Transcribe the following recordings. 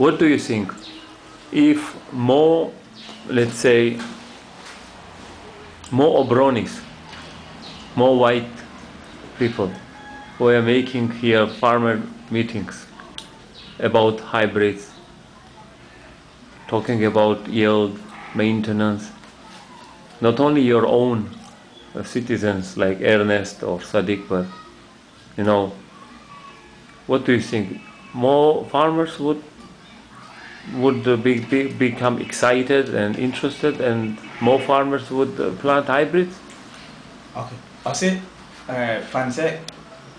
What do you think? If more, let's say, more Obronis, more white people were making here farmer meetings about hybrids, talking about yield, maintenance, not only your own citizens like Ernest or Sadiq, but what do you think? More farmers would become excited and interested, and more farmers would plant hybrids? Okay. I say, fancy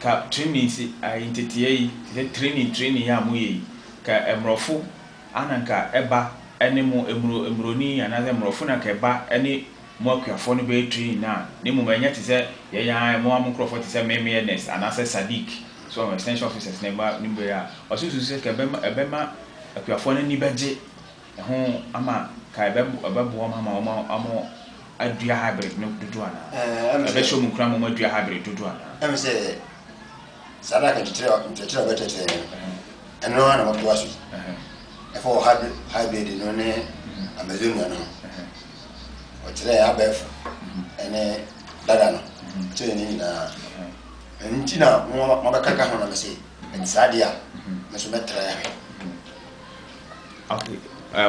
ka training si intitiye training ya muye ka emrofu ananka eba ene mo emroni anaze emrofu na ka eba ene mo akuafo no be training na ne mo manya te se ye ya mo amkrofo te se memenes anase Sadiq so extension officers neba nimbe ya osusu se ka ebema akuafo no ni beje ho ama ka ebebo ma amo adua hybrid no dodo ana ebe show mu kra mo adua hybrid dodo ana em say sada ka titira better and no one about was for hybrid no ne Amazonia no o tire ya bef ene dada no tire ni na ntina mo ba kaka ho na me say en sadia me so metra. Okay.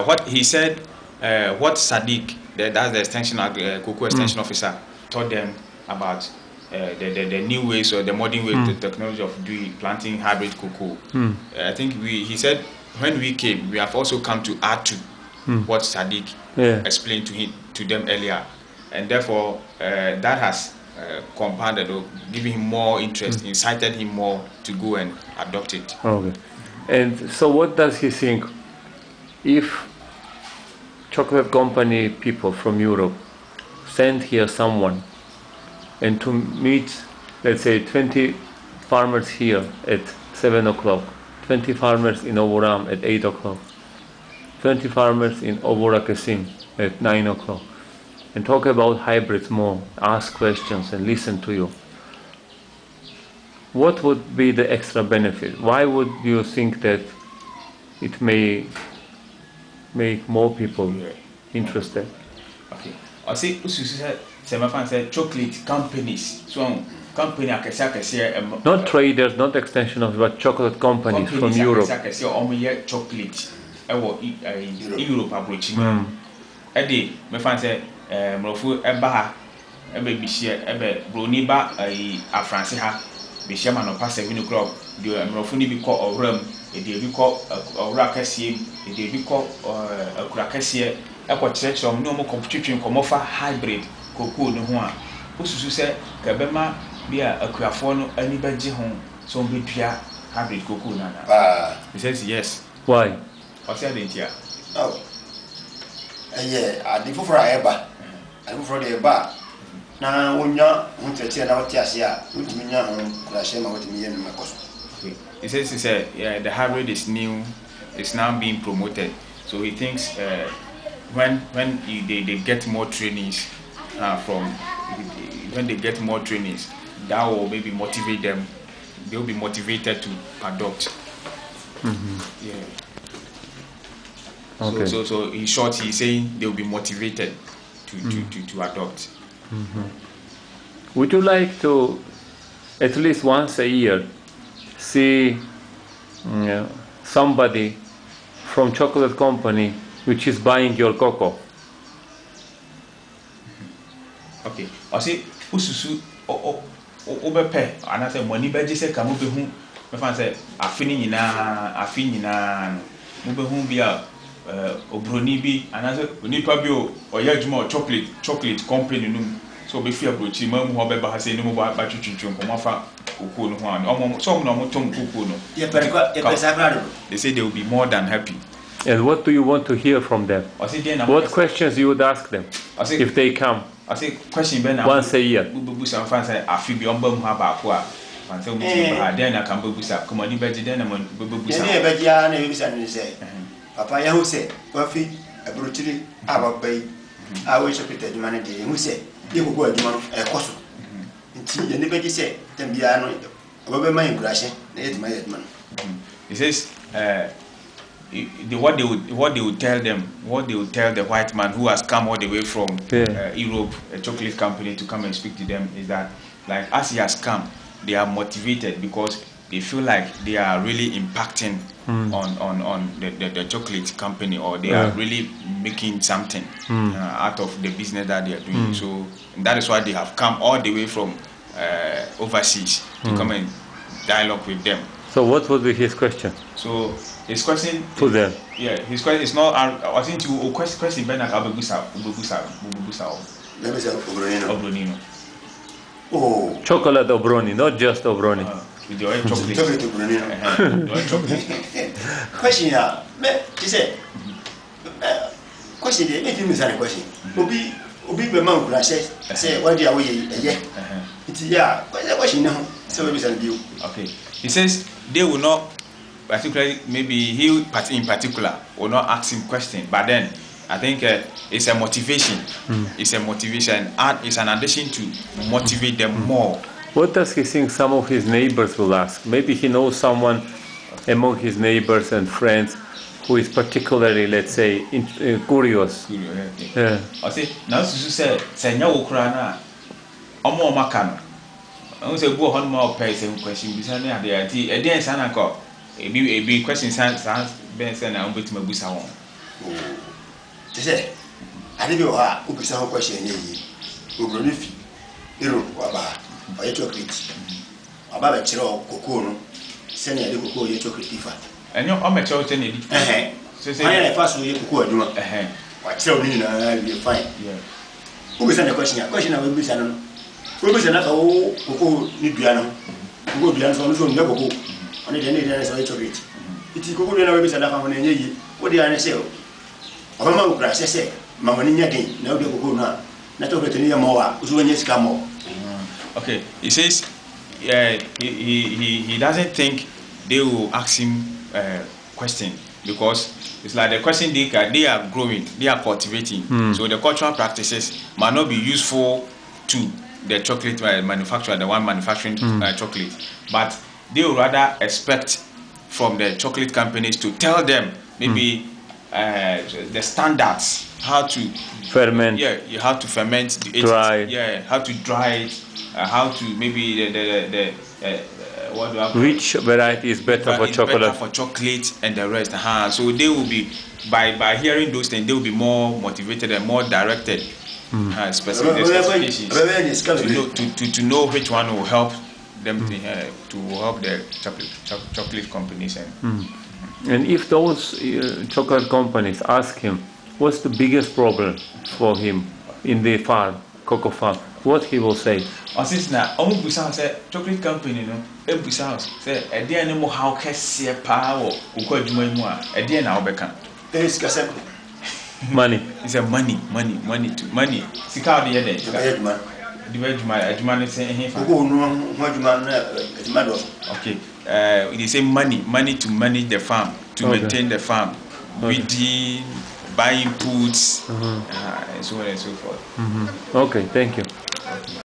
What he said, what Sadiq, that's the extension cocoa extension officer, taught them about the new ways or the modern way, the technology of planting hybrid cocoa. I think he said when we came, we have also come to add to what Sadiq explained to them earlier, and therefore that has compounded or given him more interest, incited him more to go and adopt it. Okay. And so what does he think? If chocolate company people from Europe send here someone and to meet, let's say, 20 farmers here at 7 o'clock, 20 farmers in Oboram at 8 o'clock, 20 farmers in Obora Kasim at 9 o'clock, and talk about hybrids more, ask questions and listen to you, what would be the extra benefit? Why would you think that it may make more people interested? Okay. I say Semafan said chocolate companies. So company not traders, not extension of, but chocolate companies from Europe. Chocolate. Europe approaching. Edi me fan say mrofu eba ebe bishie ebe broni ba a France ha bishie ma no pass 7 o'clock the mrofu ni bi ko owram edi bi ko owra kasie edi bi ko akura kasie ekwo church no mo competition ko mo fa hybrid cocoa no ho a osusu se ka bema bia akuafo no ani baje ho so be dua hybrid cocoa na na. He says yes. Why? What's the idea? Oh. Adi foforo eba. Adi foforo de eba. Na wonya untetie na wote ase a wotumi nya ho kurahye ma wotumi ye no makoso. Okay. He says the hybrid is new, it's now being promoted. So he thinks when they get more trainings when they get more trainings, that will maybe motivate them. They will be motivated to adopt. Yeah. Okay. So in short, he's saying they will be motivated to adopt. Would you like to, at least once a year, see somebody from chocolate company which is buying your cocoa? Okay. I say ususu obepe anase money beje se ka mo be hu me fan say afini nyina mo be hu bia obroni bi anase onipa bi o oya adwuma chocolate company num so be fi abrochi ma mu ho be ba ha say ni mo ba twetwetwe ko mo fa cocoa no ho an omo so mo no mo tom cocoa no they say they will be more than happy. And what do you want to hear from them? What questions you would ask them if they come? I say question once a year. Bubusa fan say afi bi omba mu ha ba ko a fan say mu ba den na kan bubusa ko mani beji den na bubusa ne beji ya na bubusa ni say papa ya hu say wa fi abrochiri ababai a we chopita adwuma ne de hu say ye gugu adwuma no e koso nti ye ne beji say tambia no obabe man kurahye na ye dwuma no. He says what they would tell the white man who has come all the way from Europe, a chocolate company, to come and speak to them is that, like, as he has come, they are motivated because they feel like they are really impacting on the chocolate company, or they are really making something out of the business that they are doing. So that is why they have come all the way from overseas to come and dialogue with them. So what would be his question? So his question to them. Yeah, his question is not. I think you question Ben Akabebusa. Obronino. Oh, chocolate Obroni, not just Obroni. With your chocolate. Chocolate Obronino. Question ya, me, he said, question, make him a question. Obi be man kura say what dia we ye. It's yeah, question now. So we send you. Okay. He says they will not, particularly, maybe he in particular will not ask him question, but then I think it's a motivation. It's a motivation. It's an addition to motivate them more. What does he think some of his neighbors will ask? Maybe he knows someone among his neighbors and friends who is particularly, let's say, curious. Yeah. I say now say nya okura na omo makano. I say go on more person question bisa na dey ati e dey san anko e question san ben san na obetima busa won. They say ade bi o ha obisa ho question yi obroni fi ero waba o chocolate waba be kire o koko no se na de koko ye chocolate fa enyo o me kire se na di so ayi fa so ye koko aduma wa kire o ni na be fine obisa na question na we bisa no we bisa na ka o koko ni dua no koko dua no so ni koko oni de ni so ye chocolate iti koko dua na we bisa na fa ho na enye yi o de ana se o mama ukra se mama ni nyade na o de koko na chocolate ni ya mawa uso wenye sika mo. Okay, he says he doesn't think they will ask him question because it's like the question they are growing, they are cultivating. So the cultural practices might not be useful to the chocolate manufacturer, the one manufacturing chocolate, but they will rather expect from the chocolate companies to tell them maybe the standards, how to ferment. Yeah, you have to ferment, dry. Yeah, how to dry it. How to maybe what do I which variety is better for chocolate? Better for chocolate and the rest. So they will be by hearing those things, they will be more motivated and more directed, specifications to know which one will help them to help the chocolate companies. And if those chocolate companies ask him, what's the biggest problem for him in the farm, cocoa farm? What he will say? Since now, busa say chocolate company no, busa say e dey any mo how kese pa wo ukọ adwuma mu a e dey na obeka. Money. It's a money. Sika dey dey. Adwuma ne say ehfa. Okay. They say money to manage the farm, to maintain the farm. Weeding, buying inputs, and so on and so forth. Okay, thank you.